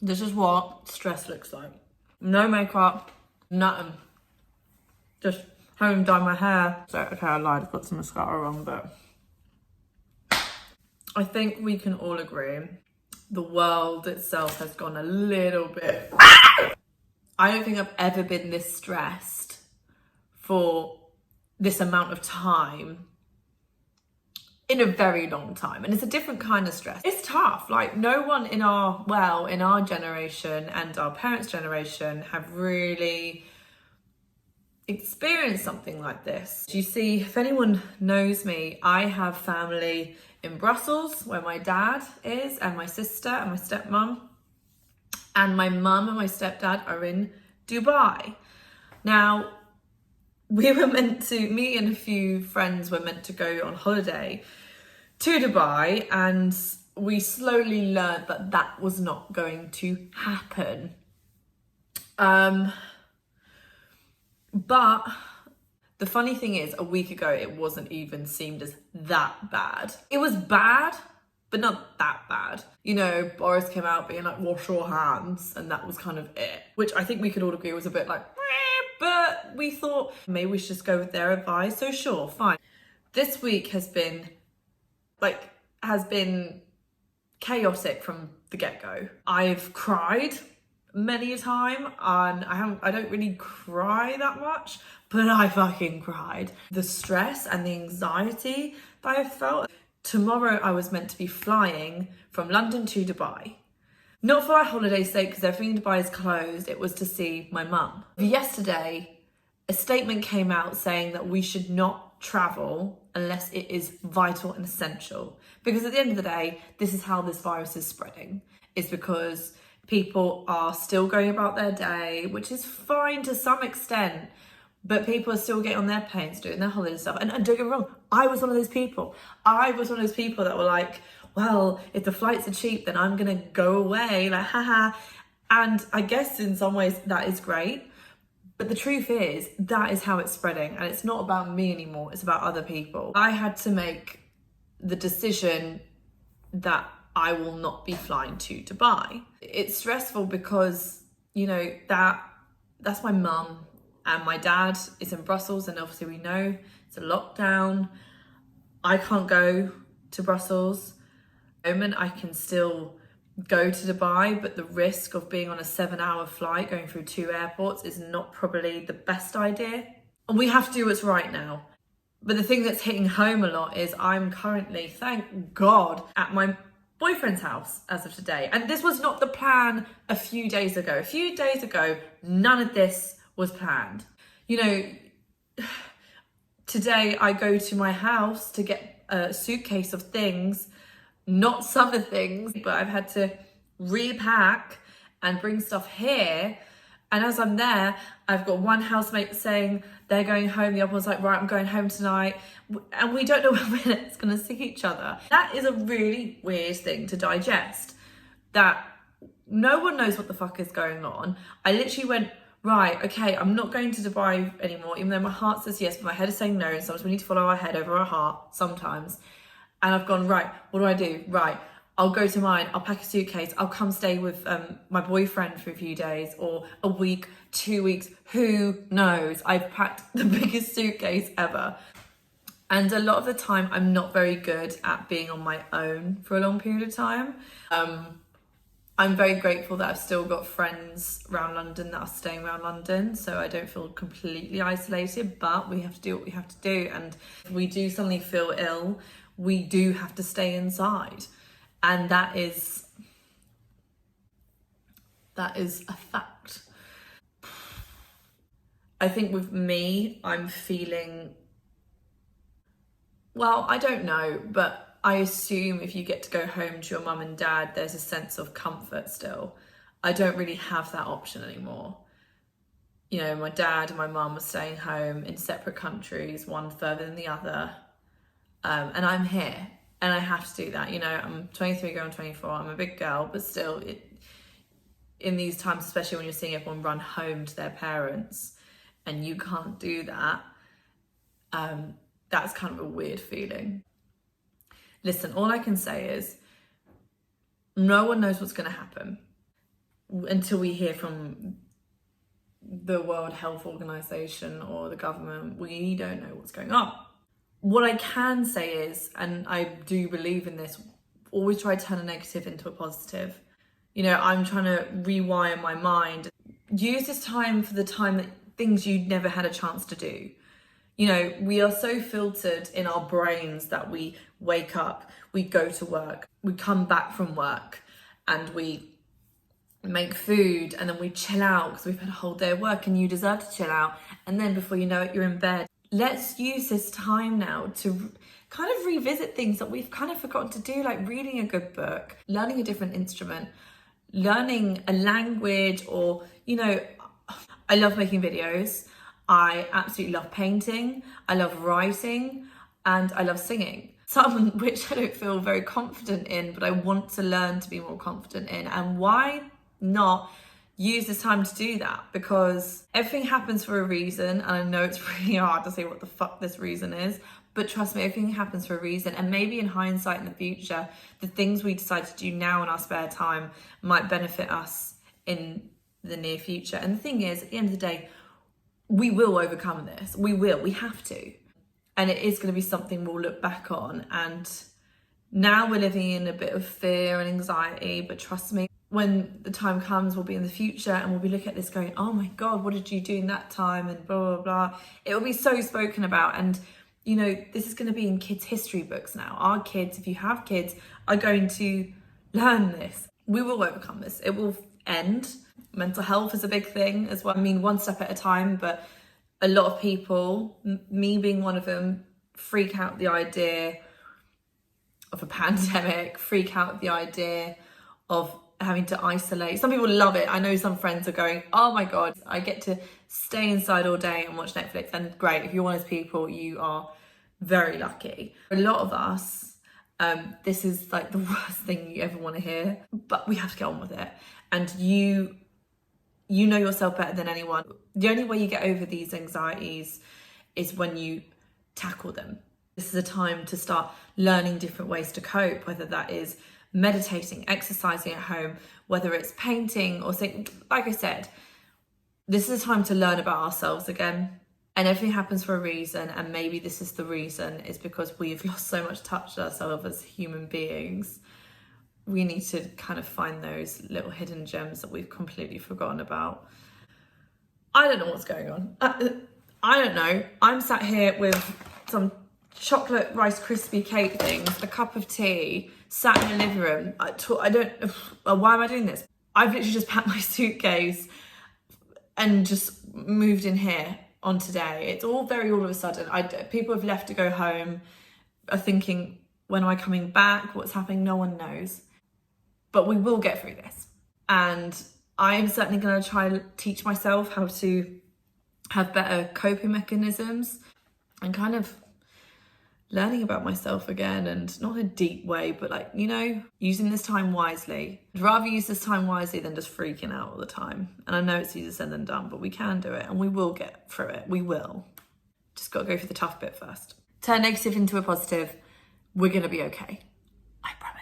This is what stress looks like. No makeup, nothing. Just haven't done my hair. So, okay, I lied, I've got some mascara on, but I think we can all agree the world itself has gone a little bit. I don't think I've ever been this stressed for this amount of time in a very long time. And it's a different kind of stress. It's tough. Like, no one in our generation and our parents' generation have really experienced something like this. You see, if anyone knows me, I have family in Brussels where my dad is, and my sister and my stepmom, and my mum and my stepdad are in Dubai. Now, me and a few friends were meant to go on holiday to Dubai, and we slowly learned that that was not going to happen. But the funny thing is, a week ago, it wasn't even seemed as that bad. It was bad, but not that bad. You know, Boris came out being like, wash your hands, and that was kind of it. Which I think we could all agree was a bit like, but we thought maybe we should just go with their advice. So sure, fine. This week has been chaotic from the get-go. I've cried many a time, and I don't really cry that much, but I fucking cried. The stress and the anxiety that I felt. Tomorrow I was meant to be flying from London to Dubai. Not for our holiday sake, because everything in Dubai is closed. It was to see my mum. Yesterday, a statement came out saying that we should not travel unless it is vital and essential. Because at the end of the day, this is how this virus is spreading. It's because people are still going about their day, which is fine to some extent, but people are still getting on their planes, doing their holiday stuff. And don't get me wrong, I was one of those people. I was one of those people that were like, well, if the flights are cheap, then I'm gonna go away, like, haha. And I guess in some ways that is great. But the truth is, that is how it's spreading. And it's not about me anymore, it's about other people. I had to make the decision that I will not be flying to Dubai. It's stressful because, you know, that's my mum, and my dad is in Brussels, and obviously we know it's a lockdown. I can't go to Brussels. At the moment, I can still go to Dubai, but the risk of being on a 7-hour flight going through 2 airports is not probably the best idea. And we have to do what's right now. But the thing that's hitting home a lot is I'm currently, thank God, at my boyfriend's house as of today. And this was not the plan a few days ago. A few days ago, none of this was planned. You know, today I go to my house to get a suitcase of things, not summer things, but I've had to repack and bring stuff here. And as I'm there, I've got one housemate saying they're going home. The other one's like, right, I'm going home tonight. And we don't know when we're next going to see each other. That is a really weird thing to digest. That no one knows what the fuck is going on. I literally went, right, okay, I'm not going to Dubai anymore, even though my heart says yes, but my head is saying no. And sometimes we need to follow our head over our heart, sometimes. And I've gone, right, what do? Right, I'll go to mine, I'll pack a suitcase, I'll come stay with my boyfriend for a few days, or a week, 2 weeks, who knows? I've packed the biggest suitcase ever. And a lot of the time, I'm not very good at being on my own for a long period of time. I'm very grateful that I've still got friends around London that are staying around London, so I don't feel completely isolated, but we have to do what we have to do. And if we do suddenly feel ill, we do have to stay inside. And that is a fact. I think with me, I'm feeling, well, I don't know, but I assume if you get to go home to your mum and dad, there's a sense of comfort still. I don't really have that option anymore. You know, my dad and my mum are staying home in separate countries, one further than the other. And I'm here, and I have to do that. You know, I'm 23 going on 24, I'm a big girl, but still, in these times, especially when you're seeing everyone run home to their parents, and you can't do that, that's kind of a weird feeling. Listen, all I can say is, no one knows what's going to happen. until we hear from the World Health Organization or the government, we don't know what's going on. What I can say is, and I do believe in this, always try to turn a negative into a positive. You know, I'm trying to rewire my mind. Use this time for the time that things you never had a chance to do. You know, we are so filtered in our brains that we wake up, we go to work, we come back from work, and we make food, and then we chill out because we've had a whole day of work, and you deserve to chill out. And then before you know it, you're in bed. Let's use this time now to kind of revisit things that we've kind of forgotten to do, like reading a good book, learning a different instrument, learning a language, or, you know, I love making videos. I absolutely love painting. I love writing, and I love singing. Some which I don't feel very confident in, but I want to learn to be more confident in. And why not use this time to do that? Because everything happens for a reason, and I know it's really hard to say what the fuck this reason is, but trust me, everything happens for a reason. And maybe in hindsight, in the future, the things we decide to do now in our spare time might benefit us in the near future. And the thing is, at the end of the day, we will overcome this. We have to. And it is going to be something we'll look back on. And now we're living in a bit of fear and anxiety, but trust me, when the time comes, we'll be in the future and we'll be looking at this going, oh my God, what did you do in that time? And blah, blah, blah. It will be so spoken about. And, you know, this is going to be in kids' history books now. Our kids, if you have kids, are going to learn this. We will overcome this. It will end. Mental health is a big thing as well. I mean, one step at a time, but a lot of people, me being one of them, freak out the idea of a pandemic, freak out the idea of having to isolate. Some people love it. I know some friends are going, oh my God, I get to stay inside all day and watch Netflix. And great, if you're one of those people, you are very lucky. A lot of us, this is like the worst thing you ever want to hear, but we have to get on with it. And you know yourself better than anyone. The only way you get over these anxieties is when you tackle them. This is a time to start learning different ways to cope, whether that is meditating, exercising at home, whether it's painting or saying, like I said, this is a time to learn about ourselves again. And everything happens for a reason. And maybe this is the reason, is because we've lost so much touch with ourselves as human beings. We need to kind of find those little hidden gems that we've completely forgotten about. I don't know what's going on. I don't know. I'm sat here with some chocolate Rice Krispie cake things, a cup of tea, sat in the living room. Why am I doing this? I've literally just packed my suitcase and just moved in here on today. It's all of a sudden. People have left to go home, are thinking, when am I coming back? What's happening? No one knows. But we will get through this. And I'm certainly going to try to teach myself how to have better coping mechanisms and kind of learning about myself again, and not in a deep way, but like, you know, using this time wisely. I'd rather use this time wisely than just freaking out all the time. And I know it's easier said than done, but we can do it and we will get through it. We will. Just got to go for the tough bit first. Turn negative into a positive. We're going to be okay. I promise.